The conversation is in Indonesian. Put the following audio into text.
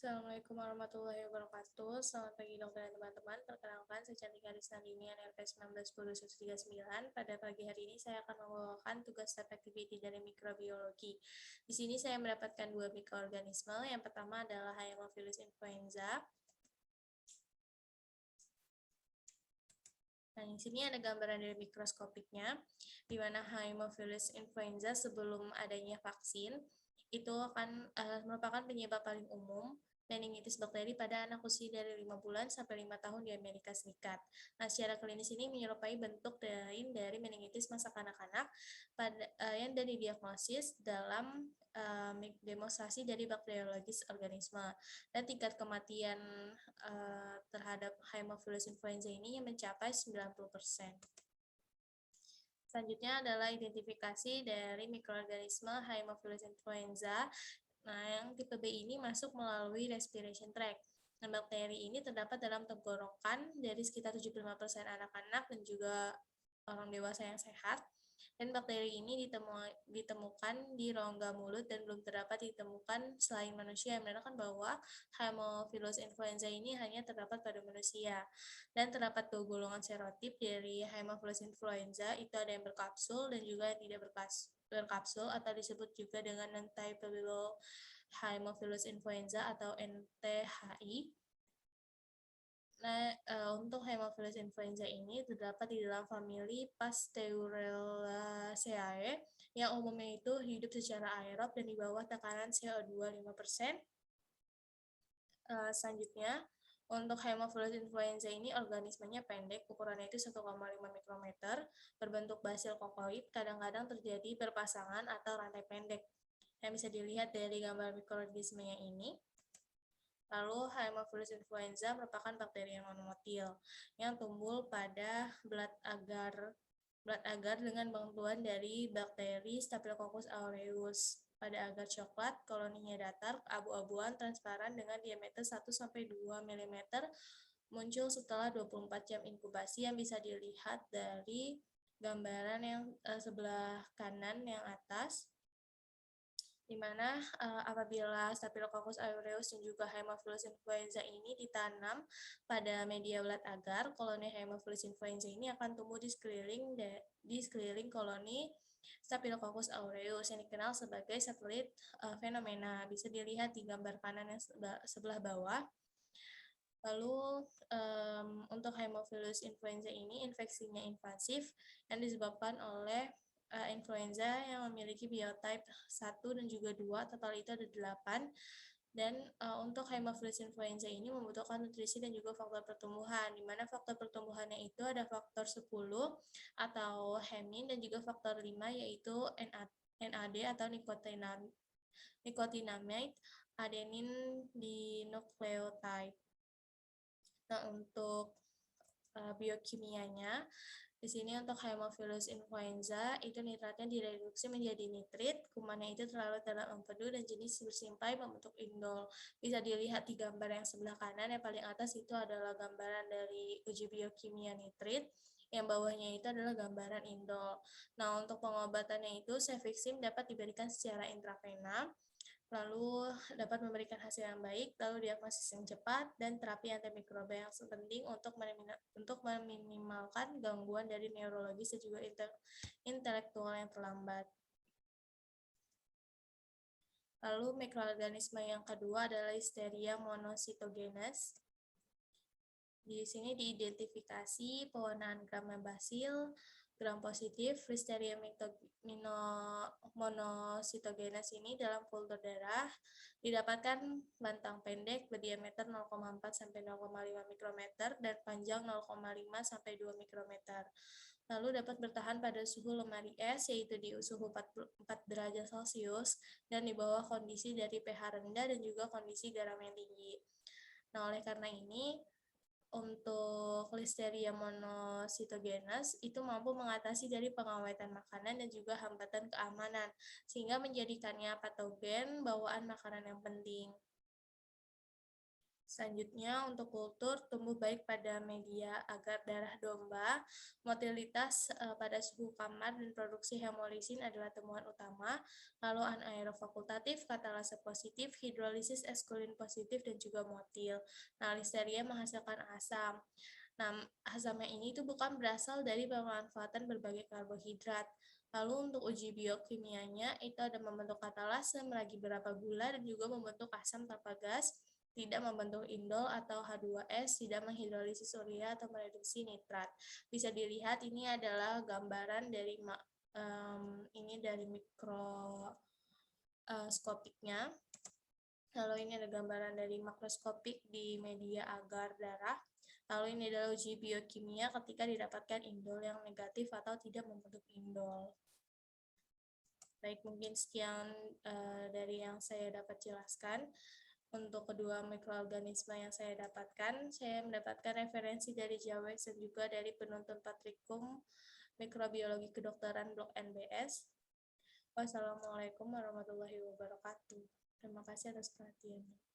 Assalamualaikum warahmatullahi wabarakatuh. Selamat pagi dokter dan teman-teman. Perkenalkan, saya Cantika Risna Dinian RP 191039. Pada pagi hari ini saya akan membawakan tugas lab activity dari mikrobiologi. Di sini saya mendapatkan dua mikroorganisme. Yang pertama adalah Haemophilus influenza. Nah, di sini ada gambaran dari mikroskopiknya, di mana Haemophilus influenza sebelum adanya vaksin itu akan merupakan penyebab paling umum meningitis bakteri pada anak usia dari 5 bulan sampai 5 tahun di Amerika Serikat. Nah, secara klinis ini menyerupai bentuk lain dari meningitis masa kanak-kanak yang didiagnosis dalam demonstrasi dari bakteriologis organisme. Dan tingkat kematian terhadap Haemophilus influenza ini mencapai 90%. Selanjutnya adalah identifikasi dari mikroorganisme Haemophilus influenza. Nah, yang tipe B ini masuk melalui respiration tract. Nah, bakteri ini terdapat dalam tenggorokan dari sekitar 75% anak-anak dan juga orang dewasa yang sehat. Dan bakteri ini ditemukan di rongga mulut dan belum terdapat ditemukan selain manusia, yang menandakan bahwa Haemophilus influenza ini hanya terdapat pada manusia. Dan terdapat dua golongan serotip dari Haemophilus influenza, itu ada yang berkapsul dan juga yang tidak berkapsul atau disebut juga dengan non-typable Haemophilus influenza atau NTHI. Nah, untuk Haemophilus influenza ini terdapat di dalam famili Pasteurelliaceae yang umumnya itu hidup secara aerob dan di bawah tekanan CO2 5%. Selanjutnya, untuk Haemophilus influenza ini organismenya pendek, ukurannya itu 1,5 mikrometer, berbentuk basil kokoid, kadang-kadang terjadi berpasangan atau rantai pendek, yang bisa dilihat dari gambar mikroorganismenya ini. Lalu, Haemophilus influenza merupakan bakteri yang monomotil yang tumbuh pada blood agar dengan bantuan dari bakteri Staphylococcus aureus. Pada agar coklat, koloninya datar, abu-abuan, transparan dengan diameter 1-2 mm, muncul setelah 24 jam inkubasi yang bisa dilihat dari gambaran yang sebelah kanan yang atas, di mana apabila Staphylococcus aureus dan juga Haemophilus influenza ini ditanam pada media blood agar, koloni Haemophilus influenza ini akan tumbuh di sekeliling koloni Staphylococcus aureus yang dikenal sebagai satelit fenomena. Bisa dilihat di gambar kanan yang sebelah bawah. Lalu untuk Haemophilus influenza ini infeksinya invasif yang disebabkan oleh influenza yang memiliki biotype 1 dan juga 2, total itu ada 8. Dan untuk Haemophilus influenza ini membutuhkan nutrisi dan juga faktor pertumbuhan, di mana faktor pertumbuhannya itu ada faktor 10 atau hemin dan juga faktor 5 yaitu NAD atau nicotinamide adenin dinukleotide. Nah, untuk biokimianya, di sini untuk Haemophilus influenza, itu nitratnya direduksi menjadi nitrit, kumannya itu terlarut dalam empedu dan jenis bersimpai membentuk indol. Bisa dilihat di gambar yang sebelah kanan, yang paling atas itu adalah gambaran dari uji biokimia nitrit, yang bawahnya itu adalah gambaran indol. Nah, untuk pengobatannya itu, cefixime dapat diberikan secara intravena, lalu dapat memberikan hasil yang baik, lalu diagnosis yang cepat, dan terapi antimikroba yang penting untuk meminimalkan gangguan dari neurologis dan juga intelektual yang terlambat. Lalu mikroorganisme yang kedua adalah Listeria monocytogenes. Di sini diidentifikasi pewarnaan gram basil, gram positif Listeria monocytogenes ini dalam kultur darah didapatkan bantang pendek berdiameter 0,4-0,5 mikrometer dan panjang 0,5-2 mikrometer. Lalu dapat bertahan pada suhu lemari es, yaitu di suhu 4 derajat Celcius dan di bawah kondisi dari pH rendah dan juga kondisi garam yang tinggi. Nah, oleh karena ini, untuk Listeria monocytogenes itu mampu mengatasi dari pengawetan makanan dan juga hambatan keamanan, sehingga menjadikannya patogen bawaan makanan yang penting. Selanjutnya, untuk kultur tumbuh baik pada media agar darah domba, motilitas pada suhu kamar, dan produksi hemolisin adalah temuan utama. Lalu anaerob fakultatif, katalase positif, hidrolisis eskulin positif, dan juga motil. Nah, listeria menghasilkan asam. Nah, asamnya ini itu bukan berasal dari pemanfaatan berbagai karbohidrat. Lalu untuk uji biokimianya, itu ada membentuk katalase, meragi berapa gula, dan juga membentuk asam tanpa gas, tidak membentuk indol atau H2S, tidak menghidrolisis urea atau mereduksi nitrat. Bisa dilihat ini adalah gambaran dari ini dari mikroskopiknya. Lalu ini ada gambaran dari makroskopik di media agar darah. Lalu ini adalah uji biokimia ketika didapatkan indol yang negatif atau tidak membentuk indol. Baik, mungkin sekian dari yang saya dapat jelaskan. Untuk kedua mikroorganisme yang saya dapatkan referensi dari JAWEX dan juga dari penuntun Patrikum Mikrobiologi Kedokteran Blok NBS. Wassalamualaikum warahmatullahi wabarakatuh. Terima kasih atas perhatiannya.